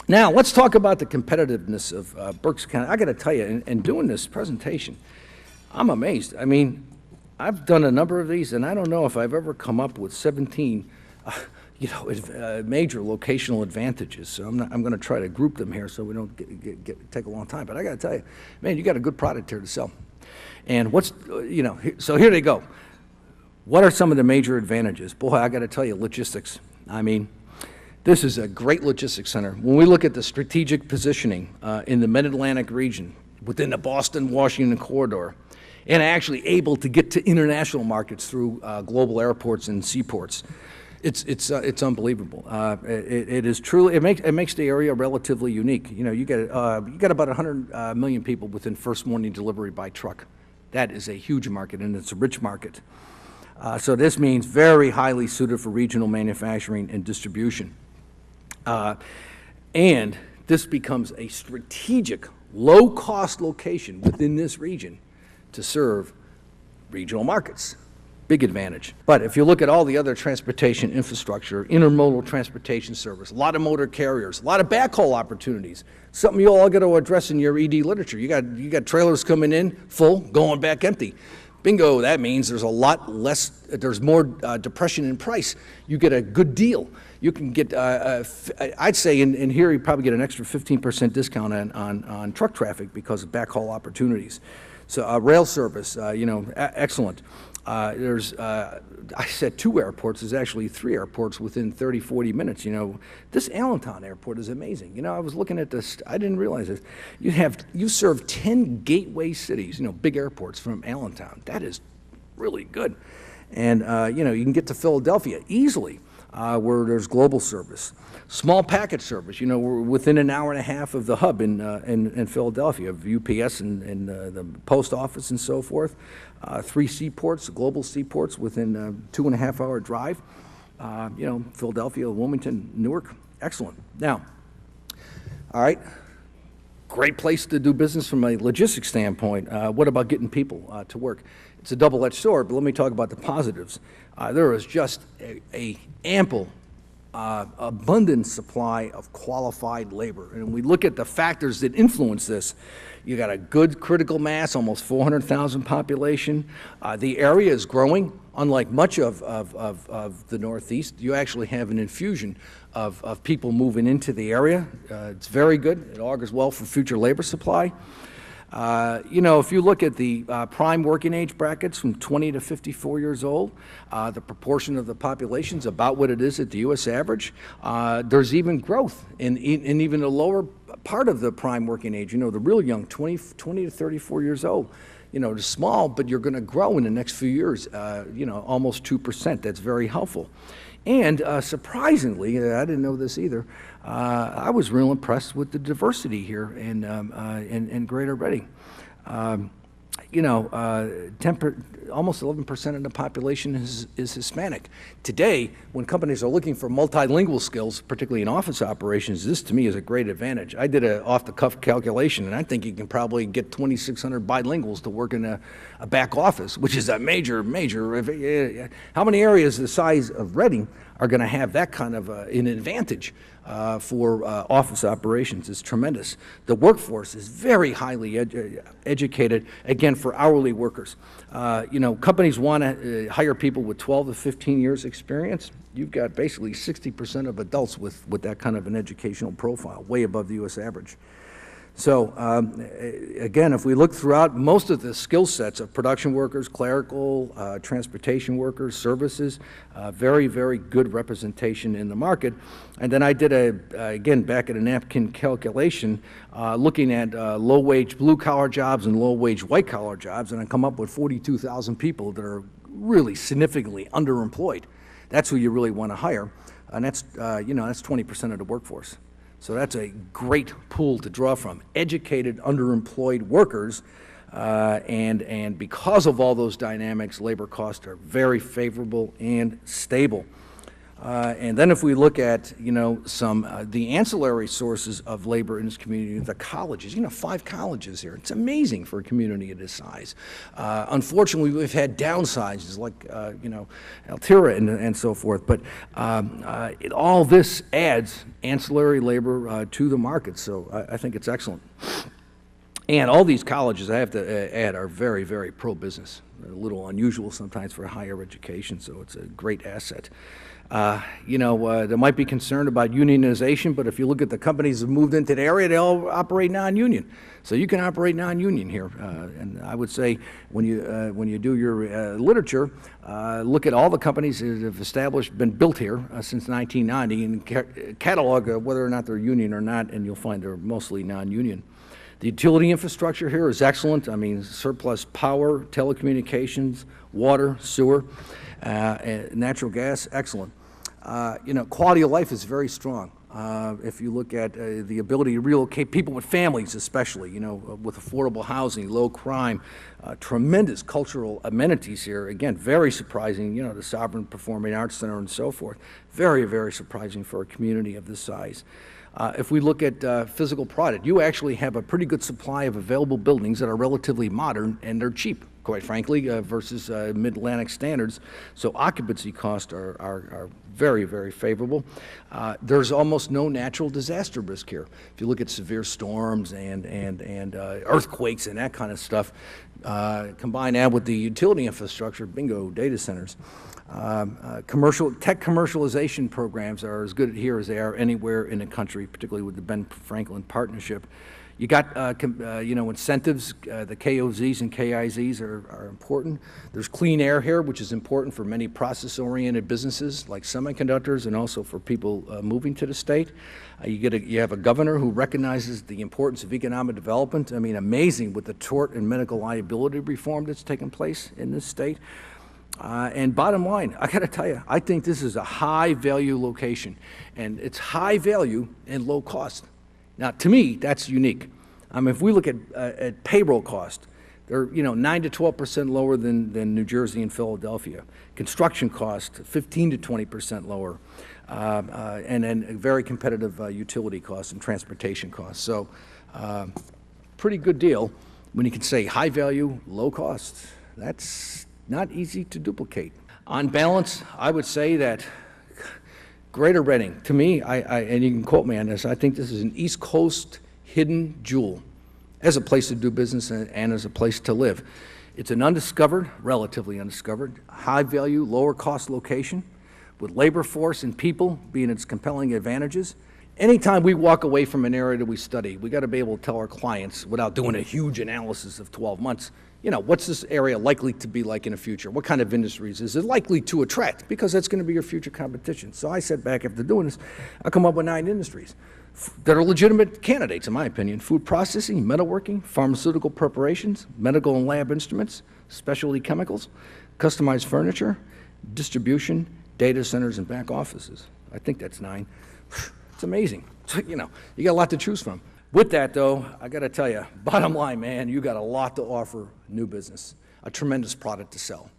Now, let's talk about the competitiveness of Berks County. I got to tell you, in doing this presentation, I'm amazed. I mean, I've done a number of these, and I don't know if I've ever come up with 17 major locational advantages. So I'm going to try to group them here so we don't take a long time. But I got to tell you, man, you got a good product here to sell. And so here they go. What are some of the major advantages? Boy, I got to tell you, logistics. I mean, this is a great logistics center. When we look at the strategic positioning in the Mid-Atlantic region, within the Boston-Washington corridor, and actually able to get to international markets through global airports and seaports, it's unbelievable. It is truly, it makes the area relatively unique. You know, you got about 100 million people within first morning delivery by truck. That is a huge market, and it's a rich market. So this means very highly suited for regional manufacturing and distribution. And this becomes a strategic, low-cost location within this region to serve regional markets. Big advantage. But if you look at all the other transportation infrastructure, intermodal transportation service, a lot of motor carriers, a lot of backhaul opportunities, something you all got to address in your ED literature. You got trailers coming in full, going back empty. Bingo, that means there's a lot less, there's more depression in price. You get a good deal. You can get, I'd say in here you probably get an extra 15% discount on truck traffic because of backhaul opportunities. So rail service, excellent. There's, I said 2 airports, there's actually 3 airports within 30, 40 minutes. You know, this Allentown airport is amazing. You know, I was looking at this, I didn't realize this. You serve 10 gateway cities, big airports from Allentown. That is really good. And, you can get to Philadelphia easily, where there's global service. Small package service, we're within an hour and a half of the hub in Philadelphia, of UPS and the post office and so forth. 3 seaports, global seaports within a 2.5-hour drive. Philadelphia, Wilmington, Newark, excellent. Now, all right, great place to do business from a logistics standpoint. What about getting people to work? It's a double-edged sword, but let me talk about the positives. There is just a ample abundant supply of qualified labor. And we look at the factors that influence this. You got a good critical mass, almost 400,000 population. The area is growing. Unlike much of the Northeast, you actually have an infusion of people moving into the area. It's very good. It augurs well for future labor supply. If you look at the prime working age brackets from 20 to 54 years old, the proportion of the population is about what it is at the U.S. average. There's even growth in even the lower part of the prime working age, the real young, 20 to 34 years old. It's small, but you're going to grow in the next few years, almost 2%. That's very helpful. And surprisingly, I didn't know this either, I was real impressed with the diversity here in Greater Reading. Almost 11% of the population is Hispanic. Today, when companies are looking for multilingual skills, particularly in office operations, this to me is a great advantage. I did an off-the-cuff calculation, and I think you can probably get 2,600 bilinguals to work in a back office, which is a major. How many areas the size of Reading are going to have that kind of an advantage for office operations? Is tremendous. The workforce is very highly educated, again, for hourly workers. Companies want to hire people with 12 to 15 years experience. You've got basically 60% of adults with that kind of an educational profile, way above the U.S. average. So again, if we look throughout most of the skill sets of production workers, clerical, transportation workers, services, very, very good representation in the market. And then I did again, back at a napkin calculation, looking at low-wage blue-collar jobs and low-wage white-collar jobs, and I come up with 42,000 people that are really significantly underemployed. That's who you really want to hire, and that's, that's 20% of the workforce. So that's a great pool to draw from. Educated, underemployed workers, and because of all those dynamics, labor costs are very favorable and stable. And then if we look at, some, the ancillary sources of labor in this community, the colleges, 5 colleges here. It's amazing for a community of this size. Unfortunately, we've had downsizes like, Altira and so forth, but all this adds ancillary labor to the market, so I think it's excellent. And all these colleges, I have to add, are very, very pro-business. They're a little unusual sometimes for higher education, so it's a great asset. There might be concern about unionization, but if you look at the companies that moved into the area, they all operate non-union. So you can operate non-union here. And I would say when you do your literature, look at all the companies that have been built here since 1990 and catalog whether or not they're union or not, and you'll find they're mostly non-union. The utility infrastructure here is excellent. I mean, surplus power, telecommunications, water, sewer, natural gas, excellent. Quality of life is very strong. If you look at the ability to relocate people with families, especially, with affordable housing, low crime, tremendous cultural amenities here. Again, very surprising, the Sovereign Performing Arts Center and so forth. Very, very surprising for a community of this size. If we look at physical product, you actually have a pretty good supply of available buildings that are relatively modern and they're cheap, quite frankly, versus mid-Atlantic standards. So occupancy costs are very, very favorable. There's almost no natural disaster risk here. If you look at severe storms and earthquakes and that kind of stuff, combine that with the utility infrastructure, bingo, data centers. Tech commercialization programs are as good here as they are anywhere in the country, particularly with the Ben Franklin partnership. You got, incentives. The KOZs and KIZs are important. There's clean air here, which is important for many process-oriented businesses like semiconductors and also for people moving to the state. You have a governor who recognizes the importance of economic development. I mean, amazing with the tort and medical liability reform that's taken place in this state. And bottom line, I got to tell you, I think this is a high-value location, and it's high value and low cost. Now, to me, that's unique. If we look at payroll cost, they're 9 to 12% lower than New Jersey and Philadelphia. Construction cost 15 to 20% lower, and then a very competitive utility costs and transportation costs. So, pretty good deal when you can say high value, low cost. That's not easy to duplicate. On balance, I would say that Greater Reading, to me, and you can quote me on this, I think this is an East Coast hidden jewel as a place to do business and as a place to live. It's an undiscovered, relatively undiscovered, high value, lower cost location with labor force and people being its compelling advantages. Anytime we walk away from an area that we study, we got to be able to tell our clients without doing a huge analysis of 12 months, what's this area likely to be like in the future? What kind of industries is it likely to attract? Because that's going to be your future competition. So I sat back after doing this, I come up with 9 industries that are legitimate candidates, in my opinion. Food processing, metalworking, pharmaceutical preparations, medical and lab instruments, specialty chemicals, customized furniture, distribution, data centers, and back offices. I think that's 9. It's amazing. So, you got a lot to choose from. With that, though, I got to tell you, bottom line, man, you got a lot to offer new business, a tremendous product to sell.